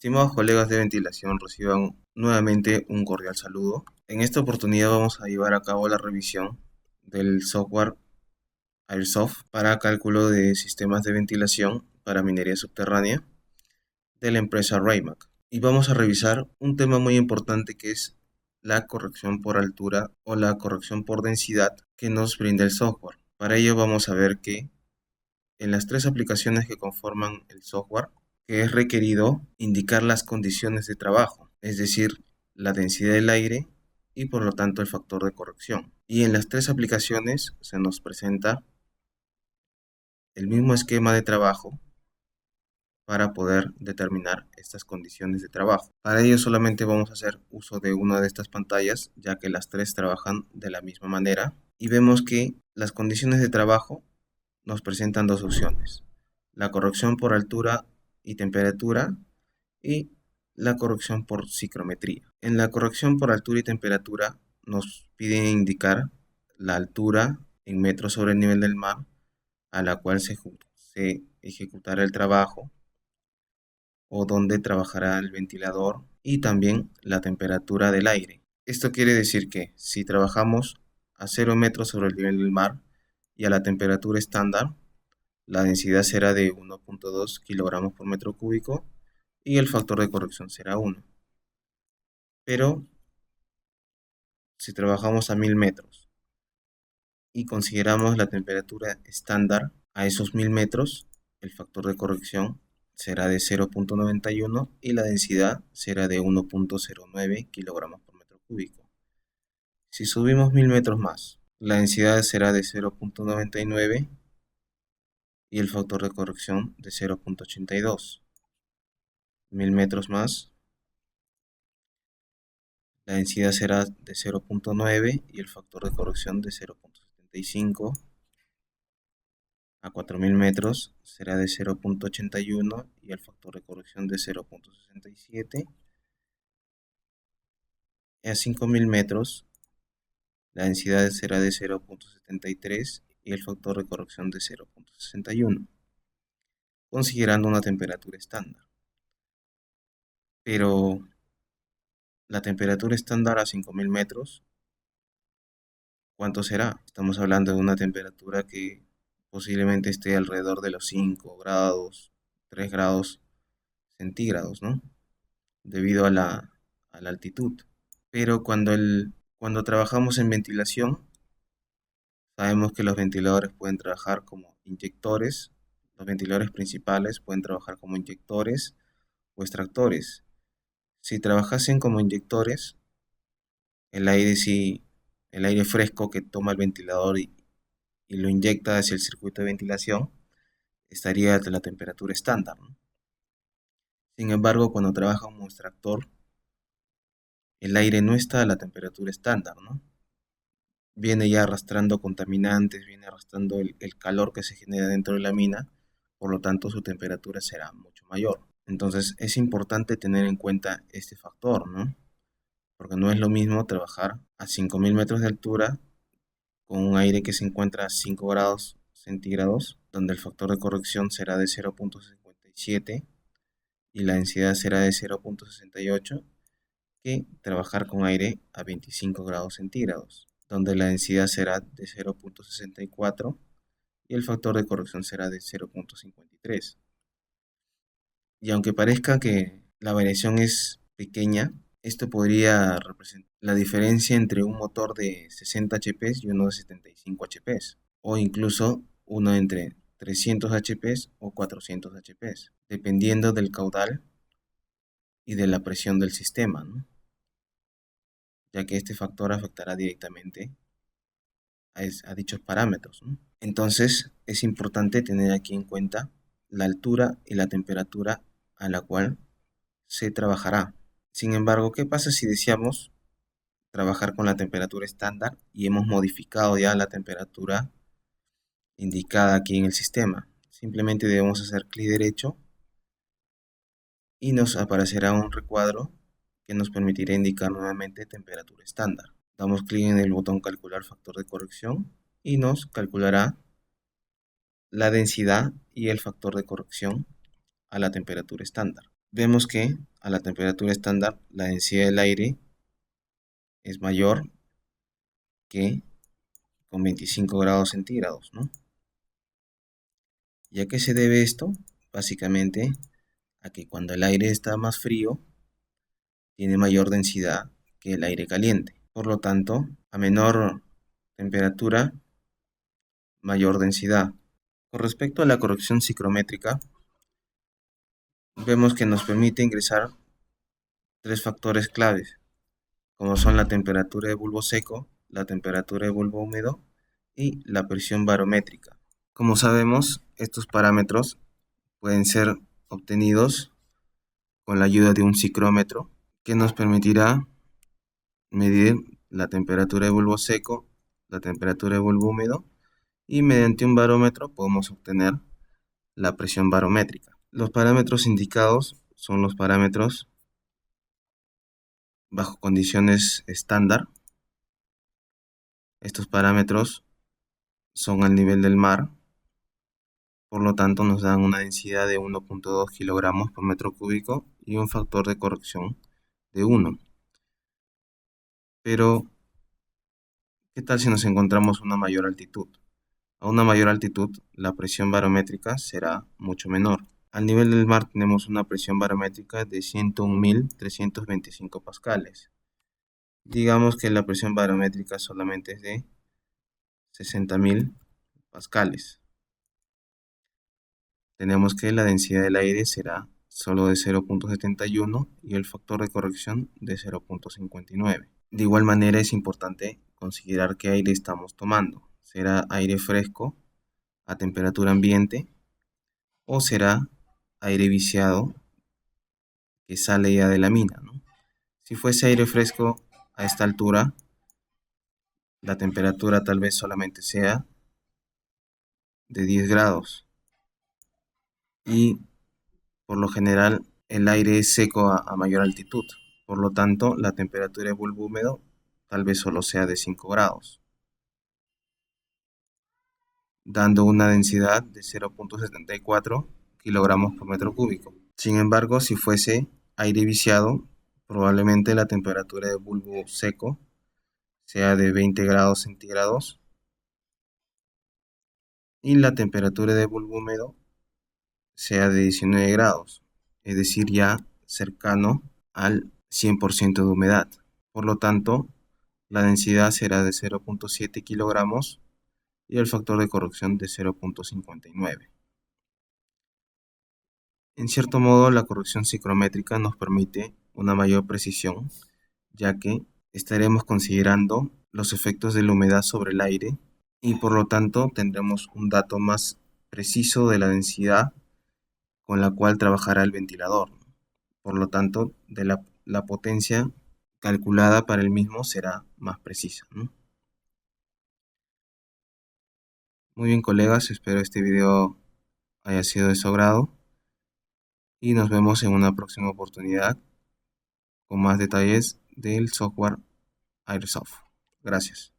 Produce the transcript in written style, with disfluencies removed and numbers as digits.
Estimados colegas de ventilación, reciban nuevamente un cordial saludo. En esta oportunidad vamos a llevar a cabo la revisión del software Airsoft para cálculo de sistemas de ventilación para minería subterránea de la empresa Raymac. Y vamos a revisar un tema muy importante que es la corrección por altura o la corrección por densidad que nos brinda el software. Para ello vamos a ver que en las tres aplicaciones que conforman el software, que es requerido indicar las condiciones de trabajo, es decir, la densidad del aire y por lo tanto el factor de corrección. Y en las tres aplicaciones se nos presenta el mismo esquema de trabajo para poder determinar estas condiciones de trabajo. Para ello solamente vamos a hacer uso de una de estas pantallas, ya que las tres trabajan de la misma manera. Y vemos que las condiciones de trabajo nos presentan dos opciones: la corrección por altura y temperatura y la corrección por psicometría. En la corrección por altura y temperatura nos piden indicar la altura en metros sobre el nivel del mar a la cual se ejecutará el trabajo o donde trabajará el ventilador, y también la temperatura del aire. Esto quiere decir que si trabajamos a 0 metros sobre el nivel del mar y a la temperatura estándar, la densidad será de 1.2 kilogramos por metro cúbico y el factor de corrección será 1. Pero si trabajamos a 1000 metros y consideramos la temperatura estándar a esos 1000 metros, el factor de corrección será de 0.91 y la densidad será de 1.09 kilogramos por metro cúbico. Si subimos 1000 metros más, la densidad será de 0.99 y el factor de corrección de 0.82. 1000 metros más, la densidad será de 0.9 y el factor de corrección de 0.75. A 4000 metros será de 0.81 y el factor de corrección de 0.67. A 5000 metros la densidad será de 0.73 y el factor de corrección de 0.61, considerando una temperatura estándar. Pero la temperatura estándar a 5000 metros, ¿cuánto será? Estamos hablando de una temperatura que posiblemente esté alrededor de los 5 grados, 3 grados centígrados, ¿no? Debido a la altitud. Pero cuando trabajamos en ventilación, sabemos que los ventiladores pueden trabajar como inyectores, los ventiladores principales pueden trabajar como inyectores o extractores. Si trabajasen como inyectores, el aire sí, el aire fresco que toma el ventilador y lo inyecta hacia el circuito de ventilación, estaría a la temperatura estándar, ¿no? Sin embargo, cuando trabaja como extractor, el aire no está a la temperatura estándar, ¿no? Viene ya arrastrando contaminantes, viene arrastrando el calor que se genera dentro de la mina, por lo tanto su temperatura será mucho mayor. Entonces es importante tener en cuenta este factor, ¿no? Porque no es lo mismo trabajar a 5000 metros de altura con un aire que se encuentra a 5 grados centígrados, donde el factor de corrección será de 0.57 y la densidad será de 0.68, que trabajar con aire a 25 grados centígrados, donde la densidad será de 0.64 y el factor de corrección será de 0.53. Y aunque parezca que la variación es pequeña, esto podría representar la diferencia entre un motor de 60 HP y uno de 75 HP, o incluso uno entre 300 HP o 400 HP, dependiendo del caudal y de la presión del sistema, ¿no? Ya que este factor afectará directamente a dichos parámetros, ¿no? Entonces es importante tener aquí en cuenta la altura y la temperatura a la cual se trabajará. Sin embargo, ¿qué pasa si deseamos trabajar con la temperatura estándar y hemos modificado ya la temperatura indicada aquí en el sistema? Simplemente debemos hacer clic derecho y nos aparecerá un recuadro que nos permitirá indicar nuevamente temperatura estándar. Damos clic en el botón calcular factor de corrección y nos calculará la densidad y el factor de corrección a la temperatura estándar. vemos que a la temperatura estándar la densidad del aire es mayor que con 25 grados centígrados, ¿no? ¿Y a qué se debe esto? Básicamente a que cuando el aire está más frío, tiene mayor densidad que el aire caliente. Por lo tanto, a menor temperatura, mayor densidad. Con respecto a la corrección psicométrica, vemos que nos permite ingresar tres factores claves, como son la temperatura de bulbo seco, la temperatura de bulbo húmedo y la presión barométrica. Como sabemos, estos parámetros pueden ser obtenidos con la ayuda de un psicrómetro que nos permitirá medir la temperatura de bulbo seco, la temperatura de bulbo húmedo y mediante un barómetro podemos obtener la presión barométrica. Los parámetros indicados son los parámetros bajo condiciones estándar. Estos parámetros son al nivel del mar, por lo tanto nos dan una densidad de 1.2 kilogramos por metro cúbico y un factor de corrección de 1. Pero, ¿qué tal si nos encontramos a una mayor altitud? A una mayor altitud, la presión barométrica será mucho menor. Al nivel del mar tenemos una presión barométrica de 101.325 pascales. Digamos que la presión barométrica solamente es de 60.000 pascales. Tenemos que la densidad del aire será solo de 0.71 y el factor de corrección de 0.59. De igual manera es importante considerar qué aire estamos tomando. ¿Será aire fresco a temperatura ambiente o será aire viciado que sale ya de la mina, ¿no? Si fuese aire fresco a esta altura, la temperatura tal vez solamente sea de 10 grados y por lo general el aire es seco a mayor altitud. Por lo tanto, la temperatura de bulbo húmedo tal vez solo sea de 5 grados, dando una densidad de 0.74 kilogramos por metro cúbico. Sin embargo, si fuese aire viciado, probablemente la temperatura de bulbo seco sea de 20 grados centígrados y la temperatura de bulbo húmedo sea de 19 grados, es decir, ya cercano al 100% de humedad. Por lo tanto, la densidad será de 0.7 kilogramos y el factor de corrección de 0.59. En cierto modo, la corrección psicométrica nos permite una mayor precisión, ya que estaremos considerando los efectos de la humedad sobre el aire y por lo tanto tendremos un dato más preciso de la densidad con la cual trabajará el ventilador. Por lo tanto, la potencia calculada para el mismo será más precisa, ¿no? Muy bien, colegas, espero este video haya sido de su agrado y nos vemos en una próxima oportunidad con más detalles del software Airsoft. Gracias.